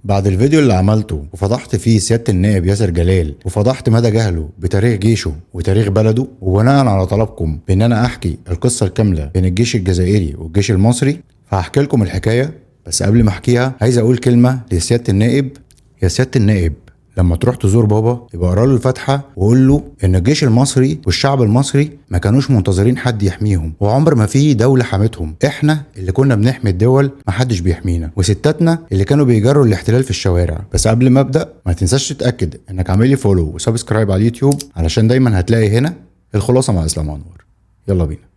بعد الفيديو اللي عملته وفضحت فيه سيادة النائب ياسر جلال وفضحت مدى جهله بتاريخ جيشه وتاريخ بلده، وبناء على طلبكم بان انا احكي القصة الكاملة بين الجيش الجزائري والجيش المصري، فهحكي لكم الحكاية. بس قبل ما احكيها عايز اقول كلمة لسيادة النائب. يا سيادة النائب، لما تروح تزور بابا يبقى اقرا له الفاتحه وقول له ان الجيش المصري والشعب المصري ما كانوش منتظرين حد يحميهم، وعمر ما في دوله حمتهم. احنا اللي كنا بنحمي الدول، ما حدش بيحمينا، وستاتنا اللي كانوا بيجروا الاحتلال في الشوارع. بس قبل ما ابدا ما تنساش تتاكد انك عامل لي فولو وسبسكرايب على اليوتيوب، علشان دايما هتلاقي هنا الخلاصه مع اسلام انور. يلا بينا.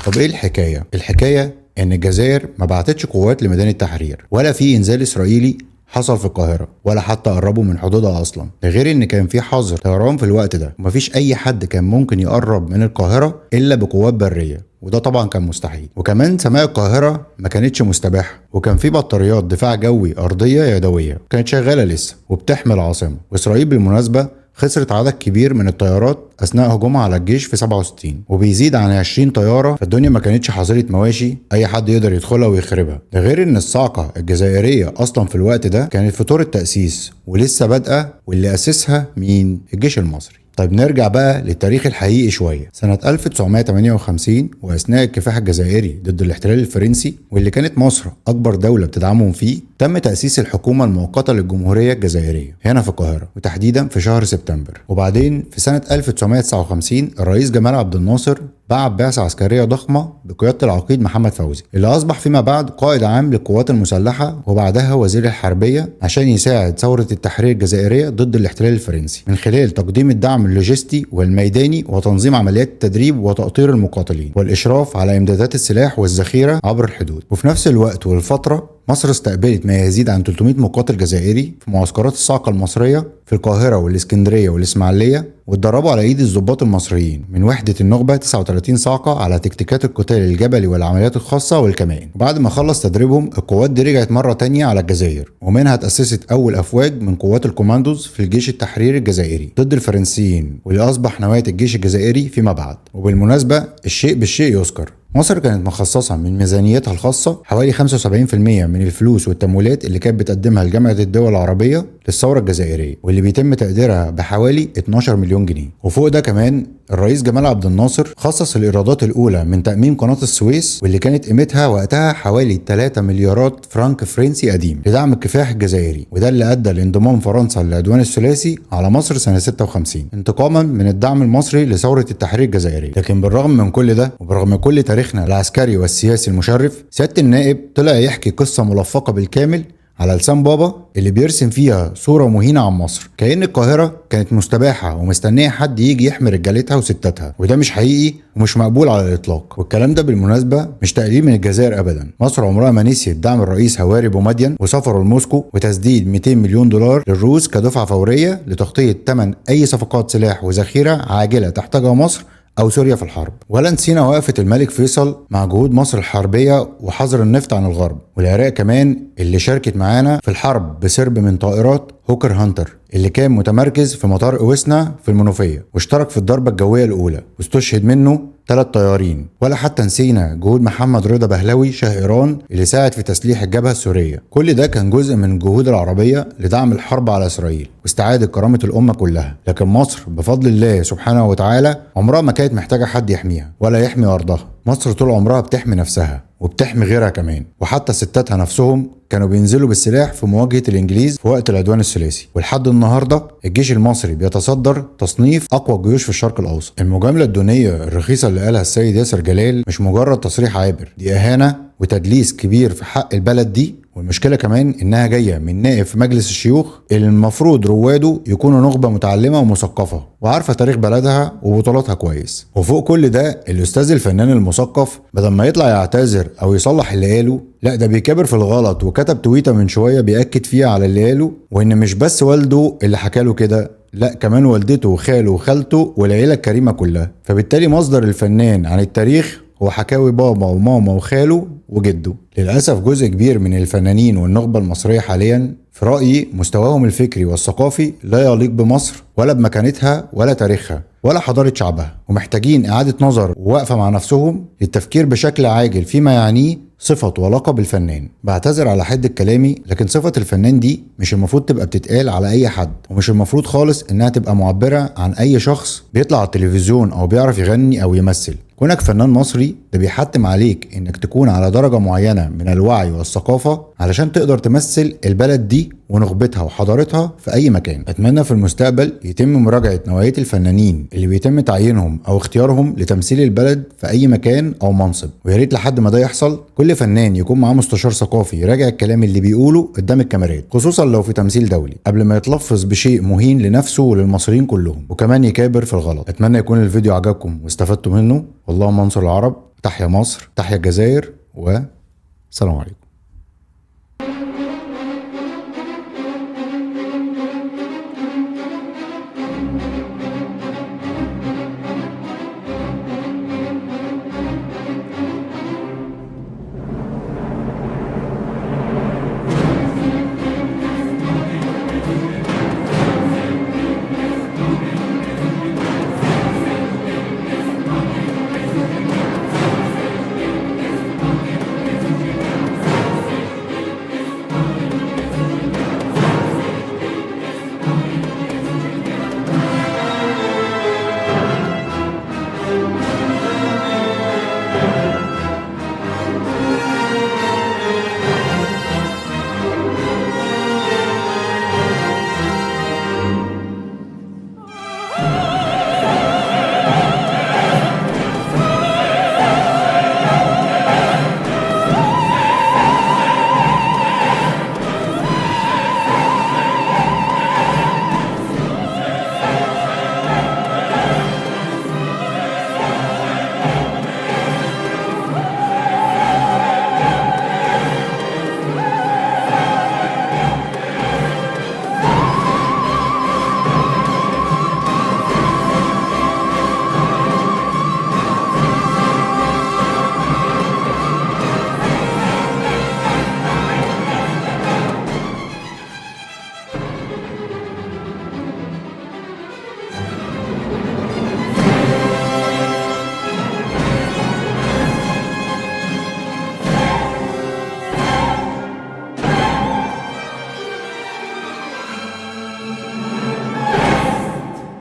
طب ايه الحكايه؟ الحكايه ان الجزائر ما بعتتش قوات لميدان التحرير، ولا في انزال اسرائيلي حصل في القاهره، ولا حتى قربوا من حدودها اصلا. ده غير ان كان في حظر طيران في الوقت ده، ومفيش اي حد كان ممكن يقرب من القاهره الا بقوات بريه، وده طبعا كان مستحيل. وكمان سماء القاهره ما كانتش مستباحه، وكان في بطاريات دفاع جوي ارضيه يدويه كانت شغاله لسه وبتحمي العاصمه. واسرائيل بالمناسبه خسرت عدد كبير من الطيارات اثناء هجومها على الجيش في 67، وبيزيد عن 20 طياره. فالدنيا ما كانتش حظيره مواشي اي حد يقدر يدخلها ويخربها. ده غير ان الصاعقه الجزائريه اصلا في الوقت ده كانت في طور التاسيس ولسه بادئه، واللي اسسها مين؟ الجيش المصري. طيب نرجع بقى للتاريخ الحقيقي شويه. سنه 1958 واثناء الكفاح الجزائري ضد الاحتلال الفرنسي، واللي كانت مصر اكبر دوله بتدعمهم فيه، تم تاسيس الحكومه المؤقته للجمهوريه الجزائريه هنا في القاهره، وتحديدا في شهر سبتمبر. وبعدين في سنه 1959 الرئيس جمال عبد الناصر بعت بعثة عسكرية ضخمة بقيادة العقيد محمد فوزي، اللي أصبح فيما بعد قائد عام للقوات المسلحة وبعدها وزير الحربية، عشان يساعد ثورة التحرير الجزائرية ضد الاحتلال الفرنسي من خلال تقديم الدعم اللوجستي والميداني وتنظيم عمليات التدريب وتأطير المقاتلين والإشراف على إمدادات السلاح والذخيرة عبر الحدود. وفي نفس الوقت والفترة مصر استقبلت ما يزيد عن 300 مقاتل جزائري في معسكرات الصاعقة المصرية في القاهرة والإسكندرية والإسماعيلية، واتدربوا على ايد الضباط المصريين من وحدة النخبة 39 صاعقة على تكتيكات القتال الجبلي والعمليات الخاصة والكمائن. وبعد ما خلص تدريبهم القوات دي رجعت مرة تانية على الجزائر، ومنها تأسست أول أفواج من قوات الكوماندوز في الجيش التحريري الجزائري ضد الفرنسيين، واللي أصبح نواة الجيش الجزائري فيما بعد. وبالمناسبة الشيء بالشيء يذكر، مصر كانت مخصصة من ميزانيتها الخاصة حوالي 75% من الفلوس والتمويلات اللي كانت بتقدمها لجامعة الدول العربية للثورة الجزائرية، واللي بيتم تقديرها بحوالي 12 مليون جنيه. وفوق ده كمان الرئيس جمال عبد الناصر خصص الإيرادات الأولى من تأمين قناة السويس، واللي كانت قيمتها وقتها حوالي 3 مليارات فرنك فرنسي قديم، لدعم الكفاح الجزائري. وده اللي أدى لانضمام فرنسا للعدوان الثلاثي على مصر سنة 56 انتقاما من الدعم المصري لثورة التحرير الجزائرية. لكن بالرغم من كل ده وبرغم كل تاريخنا العسكري والسياسي المشرف، سيادة النائب طلع يحكي قصة ملفقة بالكامل على لسان بابا، اللي بيرسم فيها صورة مهينة عن مصر، كأن القاهرة كانت مستباحة ومستنية حد يجي يحمي رجالتها وستاتها. وده مش حقيقي ومش مقبول على الإطلاق. والكلام ده بالمناسبة مش تقليل من الجزائر أبدا. مصر عمرها ما نسيت دعم الرئيس هواري بومدين وسفره لموسكو وتسديد 200 مليون دولار للروس كدفعة فورية لتغطية ثمن أي صفقات سلاح وذخيرة عاجلة تحتاجها مصر أو سوريا في الحرب. ولا نسينا وقفة الملك فيصل مع جهود مصر الحربية وحظر النفط عن الغرب، والعراق كمان اللي شاركت معانا في الحرب بسرب من طائرات هوكر هانتر اللي كان متمركز في مطار اويسنا في المنوفية، واشترك في الضربة الجوية الأولى واستشهد منه 3 طيارين. ولا حتى نسينا جهود محمد رضا بهلوي شاه إيران اللي ساعد في تسليح الجبهة السورية. كل ده كان جزء من الجهود العربية لدعم الحرب على إسرائيل واستعادة كرامة الأمة كلها. لكن مصر بفضل الله سبحانه وتعالى عمرها ما كانت محتاجة حد يحميها ولا يحمي أرضها. مصر طول عمرها بتحمي نفسها وبتحمي غيرها كمان، وحتى ستاتها نفسهم كانوا بينزلوا بالسلاح في مواجهة الإنجليز في وقت العدوان الثلاثي. ولحد النهاردة الجيش المصري بيتصدر تصنيف أقوى الجيوش في الشرق الأوسط. المجاملة الدونية الرخيصة اللي قالها السيد ياسر جلال مش مجرد تصريح عابر، دي إهانة وتدليس كبير في حق البلد دي. والمشكلة كمان انها جاية من نائب في مجلس الشيوخ اللي المفروض رواده يكونوا نخبة متعلمة ومثقفة وعارفة تاريخ بلدها وبطولاتها كويس. وفوق كل ده الاستاذ الفنان المثقف بدل ما يطلع يعتذر او يصلح اللي قاله، لا ده بيكبر في الغلط، وكتب تويته من شوية بيأكد فيها على اللي قاله، وان مش بس والده اللي حكاله كده، لا كمان والدته وخاله وخالته والعيلة الكريمة كلها. فبالتالي مصدر الفنان عن التاريخ هو حكاوي بابا وماما وخاله وجده. للأسف جزء كبير من الفنانين والنخبة المصرية حاليا في رأيي مستواهم الفكري والثقافي لا يليق بمصر ولا بمكانتها ولا تاريخها ولا حضارة شعبها، ومحتاجين إعادة نظر ووقفة مع نفسهم للتفكير بشكل عاجل فيما يعنيه صفة ولقب الفنان. بعتذر على حدة كلامي، لكن صفة الفنان دي مش المفروض تبقى بتتقال على أي حد، ومش المفروض خالص إنها تبقى معبرة عن أي شخص بيطلع على التلفزيون أو بيعرف يغني أو يمثل. كونك فنان مصري ده بيحتم عليك انك تكون على درجة معينة من الوعي والثقافة علشان تقدر تمثل البلد دي ونخبتها وحضارتها في اي مكان. اتمنى في المستقبل يتم مراجعة نوعية الفنانين اللي بيتم تعيينهم او اختيارهم لتمثيل البلد في اي مكان او منصب، ويا ريت لحد ما ده يحصل كل فنان يكون معاه مستشار ثقافي يراجع الكلام اللي بيقوله قدام الكاميرات، خصوصا لو في تمثيل دولي، قبل ما يتلفظ بشيء مهين لنفسه وللمصريين كلهم، وكمان يكابر في الغلط. اتمنى يكون الفيديو عجبكم واستفدتوا منه. اللهم انصر العرب، تحيا مصر، تحيا الجزائر، والسلام عليكم.